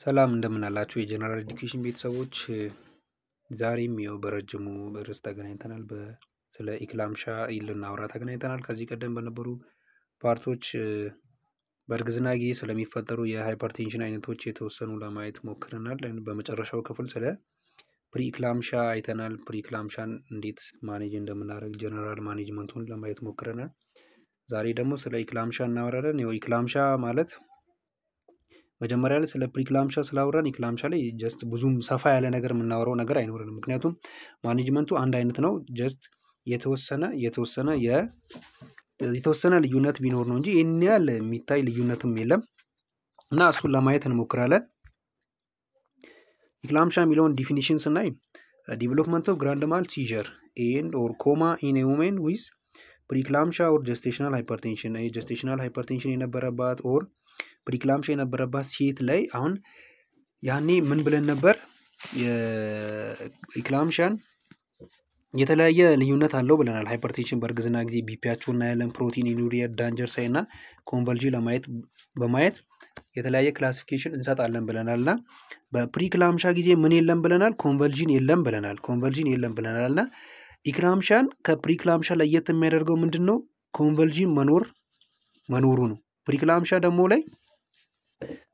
ሰላም እንደምን አላችሁ የጀነራል ኤዱኬሽን ቤተሰቦች ዛሬም ይኸው በረጅሙ ርዕስ ተገናኝተናል ስለ ኢክላምሻ ልናወራ ተገናኝተናል። ከዚህ ቀደም በነበሩ ፓርቶች በእርግዝና ጊዜ ስለሚፈጠሩ የሃይፐርቴንሽን አይነቶች የተወሰኑ ለማየት ሞክረናል። በመጨረሻው ክፍል ስለ ፕሪክላምሻ አይተናል። ፕሪክላምሻን እንዴት ማኔጅ እንደምናደርግ ጀነራል ማኔጅመንቱን ለማየት ሞክረናል። ዛሬ ደግሞ ስለ ኢክላምሻ እናወራለን። ይኸው ኢክላምሻ ማለት መጀመሪያ ላይ ስለ ፕሪክላምሻ ስላወራን ኢክላምሻ ላይ ጀስት ብዙም ሰፋ ያለ ነገር የምናወራው ነገር አይኖርንም። ምክንያቱም ማኔጅመንቱ አንድ አይነት ነው። ጀስት የተወሰነ ልዩነት ቢኖር ነው እንጂ ይህን ያህል የሚታይ ልዩነትም የለም እና እሱን ለማየት እንሞክራለን። ኢክላምሻ የሚለውን ዲፊኒሽን ስናይ ዲቨሎፕመንት ኦፍ ግራንድ ማል ሲዥር ኤንድ ኦር ኮማ ኢን ኤ ውሜን ዊዝ ፕሪክላምሻ ኦር ጀስቴሽናል ሃይፐርቴንሽን ጀስቴሽናል ሃይፐርቴንሽን የነበረባት ኦር ፕሪክላምሻ የነበረባት ሴት ላይ አሁን ያኔ ምን ብለን ነበር? የኢክላምሻን የተለያየ ልዩነት አለው ብለናል። ሃይፐርቴንሽን በእርግዝና ጊዜ ቢፒያቸውና ያለን ፕሮቲን ኢኑሪያ ዳንጀር ሳይ እና ኮንቨልጂ በማየት የተለያየ ክላሲፊኬሽን እንሰጣለን ብለናልና በፕሪክላምሻ ጊዜ ምን የለም ብለናል? ኮንቨልጂን የለም ብለናል እና ኢክላምሻን ከፕሪክላምሻ ለየት የሚያደርገው ምንድነው? ኮንቨልጂን መኖሩ ነው። ፕሪክላምሻ ደግሞ ላይ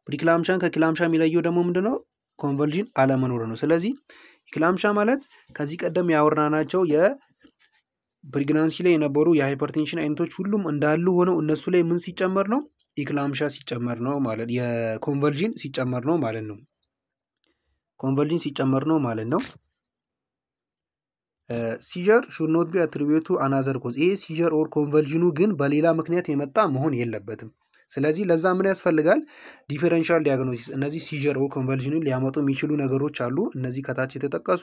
ፕሪክላምሻን ከክላምሻ የሚለየው ደግሞ ምንድነው? ኮንቨልጂን አለመኖር ነው። ስለዚህ ኢክላምሻ ማለት ከዚህ ቀደም ያወራናቸው የፕሬግናንሲ ላይ የነበሩ የሃይፐርቴንሽን አይነቶች ሁሉም እንዳሉ ሆነው እነሱ ላይ ምን ሲጨመር ነው? ኢክላምሻ ሲጨመር ነው ማለት የኮንቨልጂን ሲጨመር ነው ማለት ነው። ኮንቨልጂን ሲጨመር ነው ማለት ነው። ሲጀር should not be attributed to another cause ይሄ ሲጀር ኦር ኮንቨልጂኑ ግን በሌላ ምክንያት የመጣ መሆን የለበትም። ስለዚህ ለዛ ምን ያስፈልጋል? ዲፈረንሻል ዲያግኖሲስ። እነዚህ ሲጀር ኦር ኮንቨልጂኑን ሊያመጡ የሚችሉ ነገሮች አሉ። እነዚህ ከታች የተጠቀሱ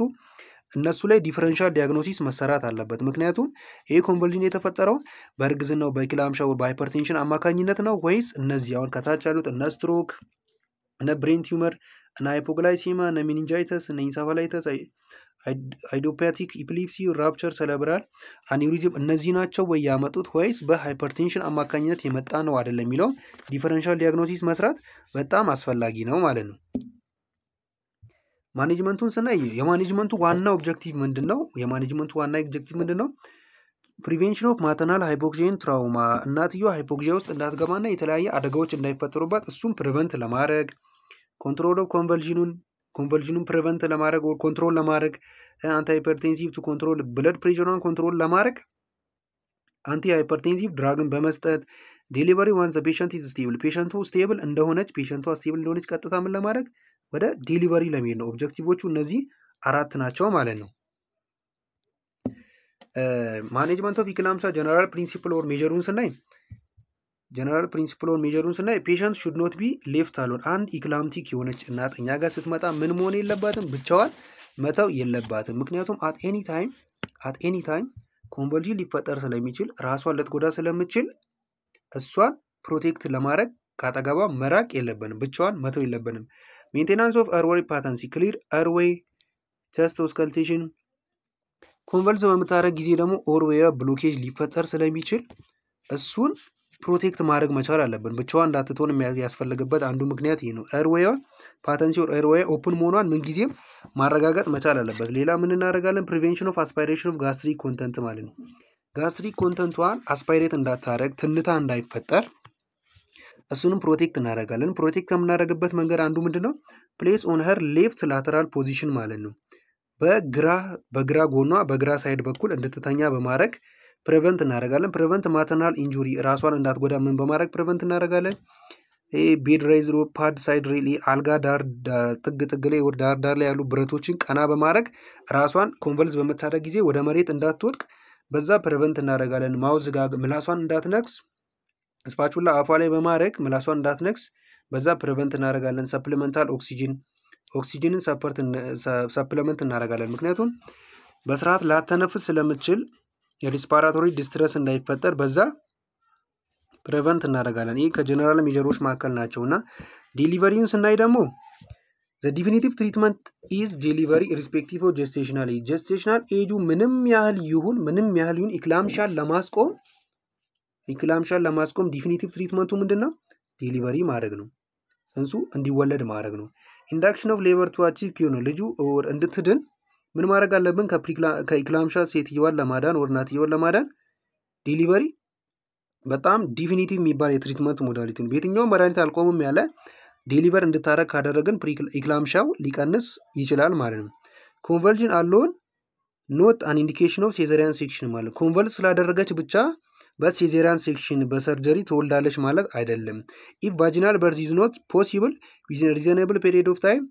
እነሱ ላይ ዲፈረንሻል ዲያግኖሲስ መሰራት አለበት። ምክንያቱም ይሄ ኮንቨልጂን የተፈጠረው በእርግዝናው በኢክላምሻ ወር በሃይፐርቴንሽን አማካኝነት ነው ወይስ እነዚህ አሁን ከታች ያሉት እነ ስትሮክ፣ እነ ብሬን ቲዩመር፣ እነ ሃይፖግላይሲማ፣ እነ ሚኒንጃይተስ፣ እነ ኢንሳፋላይተስ፣ አይዲዮፓቲክ ኢፒሊፕሲ፣ ራፕቸር ሰለብራል አኒሪዝም እነዚህ ናቸው ወይ ያመጡት ወይስ በሃይፐርቴንሽን አማካኝነት የመጣ ነው አይደለም የሚለው ዲፈረንሻል ዲያግኖሲስ መስራት በጣም አስፈላጊ ነው ማለት ነው። ማኔጅመንቱን ስናይ የማኔጅመንቱ ዋና ኦብጀክቲቭ ምንድነው? ፕሪቬንሽን ኦፍ ማተርናል ሃይፖክሲያ ትራውማ እናትየው ሃይፖክሲያ ውስጥ እንዳትገባና የተለያየ አደጋዎች እንዳይፈጠሩባት እሱም ፕሪቨንት ለማድረግ ኮንትሮል ኦፍ ኮንቨልጂኑን ፕሪቨንት ለማድረግ ኦር ኮንትሮል ለማድረግ አንቲ ሃይፐርቴንሲቭ ቱ ኮንትሮል ብለድ ፕሬሸሩን ኮንትሮል ለማድረግ አንቲ ሃይፐርቴንሲቭ ድራግን በመስጠት ዴሊቨሪ ዋንስ ዘ ፔሸንት ኢዝ ስቴብል ፔሸንቱ ስቴብል እንደሆነች ቀጥታ ምን ለማድረግ ወደ ዴሊቨሪ ለመሄድ ነው። ኦብጀክቲቮቹ እነዚህ አራት ናቸው ማለት ነው። ማኔጅመንት ኦፍ ኢክላምሻ ጀነራል ፕሪንሲፕል ኦር ሜጀሩን ስናይ ፔሸንት ሹድ ኖት ቢ ሌፍት አሎን። አንድ ኢክላምቲክ የሆነች እናት እኛ ጋር ስትመጣ ምን መሆን የለባትም? ብቻዋን መተው የለባትም። ምክንያቱም አት ኤኒ ታይም ኮንቨልጂን ሊፈጠር ስለሚችል ራሷን ልትጎዳ ስለምችል እሷን ፕሮቴክት ለማድረግ ካጠገቧ መራቅ የለብንም፣ ብቻዋን መተው የለብንም። ሜንቴናንስ ኦፍ ኤርዌይ ፓተንሲ ክሊር ኤርዌይ ቸስት ኦስከልቴሽን ኮንቨልስ በምታደርግ ጊዜ ደግሞ ኦርዌይ ብሎኬጅ ሊፈጠር ስለሚችል እሱን ፕሮቴክት ማድረግ መቻል አለብን። ብቻዋን እንዳትሆን የሚያስፈልግበት አንዱ ምክንያት ይሄ ነው። ኤርዌይ ፓተንሲ ኦር ኤርዌይ ኦፕን መሆኗን ምንጊዜም ማረጋገጥ መቻል አለበት። ሌላ ምን እናደርጋለን? ፕሪቬንሽን ኦፍ አስፓይሬሽን ኦፍ ጋስትሪክ ኮንተንት ማለት ነው። ጋስትሪክ ኮንተንቷን አስፓይሬት እንዳታረግ ትንታ እንዳይፈጠር እሱንም ፕሮቴክት እናደርጋለን። ፕሮቴክት ከምናደርግበት መንገድ አንዱ ምንድነው? ፕሌስ ኦን ሄር ሌፍት ላተራል ፖዚሽን ማለት ነው። በግራ ጎኗ በግራ ሳይድ በኩል እንድትተኛ በማድረግ ፕሪቨንት እናደርጋለን። ፕሪቨንት ማተርናል ኢንጁሪ ራሷን እንዳትጎዳ ምን በማድረግ ፕሪቨንት እናደርጋለን? ቤድ ራይዝ ሮፕ ፓድ ሳይድ ሬሊ አልጋ ጥግ ላይ ዳር ላይ ያሉ ብረቶችን ቀና በማድረግ ራሷን ኮንቨልስ በምታደርግ ጊዜ ወደ መሬት እንዳትወድቅ በዛ ፕሪቨንት እናደርጋለን። ማውዝ ጋር ምላሷን እንዳትነክስ ስፓቹላ አፏ ላይ በማድረግ ምላሷን እንዳትነክስ በዛ ፕሪቨንት እናደርጋለን። ሰፕሊመንታል ኦክሲጅንን ሰፕሊመንት እናደርጋለን። ምክንያቱም በስርዓት ላተነፍስ ስለምችል የሪስፓራቶሪ ዲስትረስ እንዳይፈጠር በዛ ፕሪቨንት እናደርጋለን። ይህ ከጀነራል ሜጀሮች መካከል ናቸውና ዴሊቨሪውን ስናይ ደግሞ ዘ ዲፊኒቲቭ ትሪትመንት ኢዝ ዴሊቨሪ ሪስፔክቲቭ ኦፍ ጀስቴሽናል ኤጁ ምንም ያህል ይሁን ኢክላምሻን ለማስቆም ዲፊኒቲቭ ትሪትመንቱ ምንድነው? ዴሊቨሪ ማድረግ ነው። ጽንሱ እንዲወለድ ማድረግ ነው። ኢንዳክሽን ኦፍ ሌበር ቱ አቺቭ ኪዩ ነው። ልጁ እንድትድን ምን ማድረግ አለብን? ከኢክላምሻ ሴትየዋን ለማዳን ወር እናትየዋን ለማዳን ዴሊቨሪ በጣም ዲፊኒቲቭ የሚባል የትሪትመንት ሞዳሊቲ ነው። በየትኛውም መድኃኒት አልቆምም ያለ ዴሊቨር እንድታረግ ካደረግን ኢክላምሻው ሊቀንስ ይችላል ማለት ነው። ኮንቨልዥን አሎን ኖት አን ኢንዲኬሽን ኦፍ ሴዘሪያን ሴክሽን ማለት ኮንቨልስ ስላደረገች ብቻ በሴዘሪያን ሴክሽን በሰርጀሪ ትወልዳለች ማለት አይደለም። ኢፍ ቫጂናል በርዝ ኢዝ ኖት ፖሲብል ዊዝን ሪዘነብል ፔሪድ ኦፍ ታይም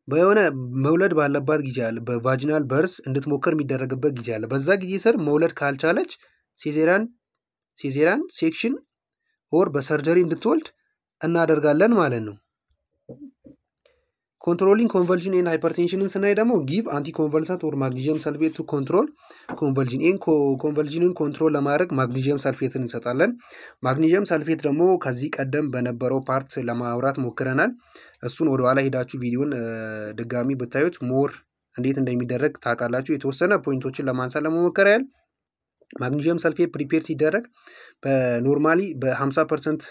በሆነ መውለድ ባለባት ጊዜ አለ በቫጂናል በርዝ እንድትሞከር የሚደረግበት ጊዜ አለ። በዛ ጊዜ ስር መውለድ ካልቻለች ሴዘሪያን ሴክሽን ኦር በሰርጀሪ እንድትወልድ እናደርጋለን ማለት ነው። ኮንትሮሊንግ ኮንቨልዥን ኤንድ ሃይፐርቴንሽንን ስናይ ደግሞ ጊቭ አንቲ ኮንቨልሳንት ኦር ማግኒዥየም ሰልፌት ቱ ኮንትሮል ኮንቨልዥን። ይህን ኮንቨልዥንን ኮንትሮል ለማድረግ ማግኒዥየም ሰልፌትን እንሰጣለን። ማግኒዥየም ሰልፌት ደግሞ ከዚህ ቀደም በነበረው ፓርት ለማውራት ሞክረናል። እሱን ወደኋላ ሄዳችሁ ቪዲዮን ድጋሚ ብታዩት ሞር እንዴት እንደሚደረግ ታውቃላችሁ። የተወሰነ ፖይንቶችን ለማንሳት ለመሞከር ያህል ማግኒዥየም ሰልፌት ፕሪፔር ሲደረግ በኖርማሊ በ50%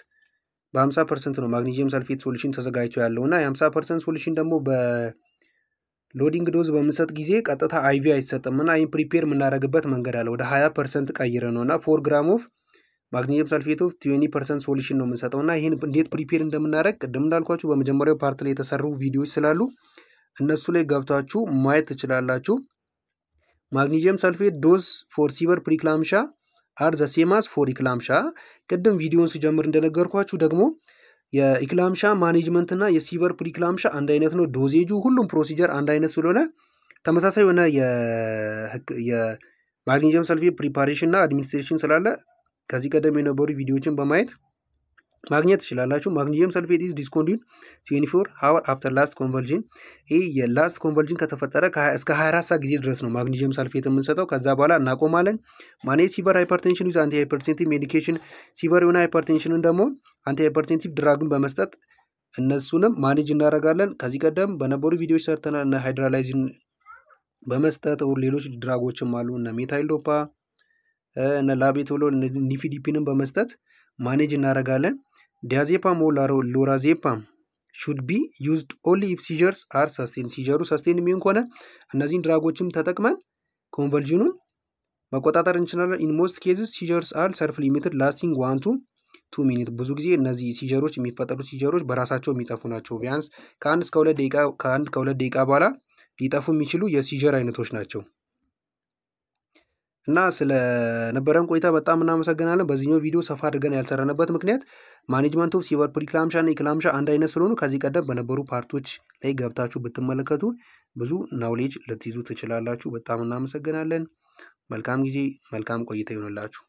ነው ማግኒዥየም ሰልፌት ሶሉሽን ተዘጋጅቶ ያለው እና የ50% ሶሉሽን ደግሞ በሎዲንግ ዶዝ በምንሰጥ ጊዜ ቀጥታ አይቪ አይሰጥም እና ይህን ፕሪፔር የምናደርግበት መንገድ አለ። ወደ 20% ቀይረ ነው እና 4 ግራም ኦፍ ማግኒዥየም ሰልፌት ኦፍ 20% ሶሉሽን ነው የምንሰጠው እና ይህን እንዴት ፕሪፔር እንደምናደርግ ቅድም እንዳልኳችሁ በመጀመሪያው ፓርት ላይ የተሰሩ ቪዲዮዎች ስላሉ እነሱ ላይ ገብታችሁ ማየት ትችላላችሁ። ማግኒዥየም ሰልፌት ዶዝ ፎር ሲቨር ፕሪክላምሻ አር ዘ ሴም አስ ፎር ኢክላምሻ። ቅድም ቪዲዮን ሲጀምር እንደነገርኳችሁ ደግሞ የኢክላምሻ ማኔጅመንት እና የሲቨር ፕሪክላምሻ አንድ አይነት ነው። ዶዜጁ ሁሉም ፕሮሲጀር አንድ አይነት ስለሆነ ተመሳሳይ የሆነ የማግኒዥየም ሰልፌት ፕሪፓሬሽን እና አድሚኒስትሬሽን ስላለ ከዚህ ቀደም የነበሩ ቪዲዮዎችን በማየት ማግኘት ትችላላችሁ። ማግኒዥየም ሰልፌት ኢዝ ዲስኮንቲኒዩድ 24 ሃወር አፍተር ላስት ኮንቨልዥን። ይህ የላስት ኮንቨልዥን ከተፈጠረ እስከ 24 ሰዓት ጊዜ ድረስ ነው ማግኒዥየም ሰልፌት የምንሰጠው። ከዛ በኋላ እናቆማለን። ማኔጅ ሲቨር ሃይፐርቴንሽን ዊዝ አንቲ ሃይፐርቴንቲቭ ሜዲኬሽን። ሲቨር የሆነ ሃይፐርቴንሽንን ደግሞ አንቲ ሃይፐርቴንቲቭ ድራግን በመስጠት እነሱንም ማኔጅ እናደርጋለን። ከዚህ ቀደም በነበሩ ቪዲዮዎች ሰርተናል። እነ ሃይድራላይዝን በመስጠት ሌሎች ድራጎችም አሉ እነ ሜታይልዶፓ እነ ላቤቶሎል ኒፊዲፒንን በመስጠት ማኔጅ እናደርጋለን። ዲያዜፓም ኦር ሎራዜፓም ሹድ ቢ ዩዝድ ኦንሊ ኢፍ ሲጀርስ አር ሰስቴን። ሲጀሩ ሰስቴን የሚሆን ከሆነ እነዚህን ድራጎችም ተጠቅመን ኮንቨልዥኑን መቆጣጠር እንችላለን። ኢን ሞስት ኬዝስ ሲጀርስ አር ሰልፍ ሊሚትድ ላስቲንግ 1 to 2 ሚኒት። ብዙ ጊዜ እነዚህ ሲጀሮች የሚፈጠሩት ሲጀሮች በራሳቸው የሚጠፉ ናቸው። ቢያንስ ከአንድ ከሁለት ደቂቃ በኋላ ሊጠፉ የሚችሉ የሲጀር አይነቶች ናቸው። እና ስለነበረን ቆይታ በጣም እናመሰግናለን። በዚህኛው ቪዲዮ ሰፋ አድርገን ያልሰራንበት ምክንያት ማኔጅመንት ኦፍ ሲቨር ፕሪክላምሻ እና ኢክላምሻ አንድ አይነት ስለሆኑ ከዚህ ቀደም በነበሩ ፓርቶች ላይ ገብታችሁ ብትመለከቱ ብዙ ናውሌጅ ልትይዙ ትችላላችሁ። በጣም እናመሰግናለን። መልካም ጊዜ፣ መልካም ቆይታ ይሆንላችሁ።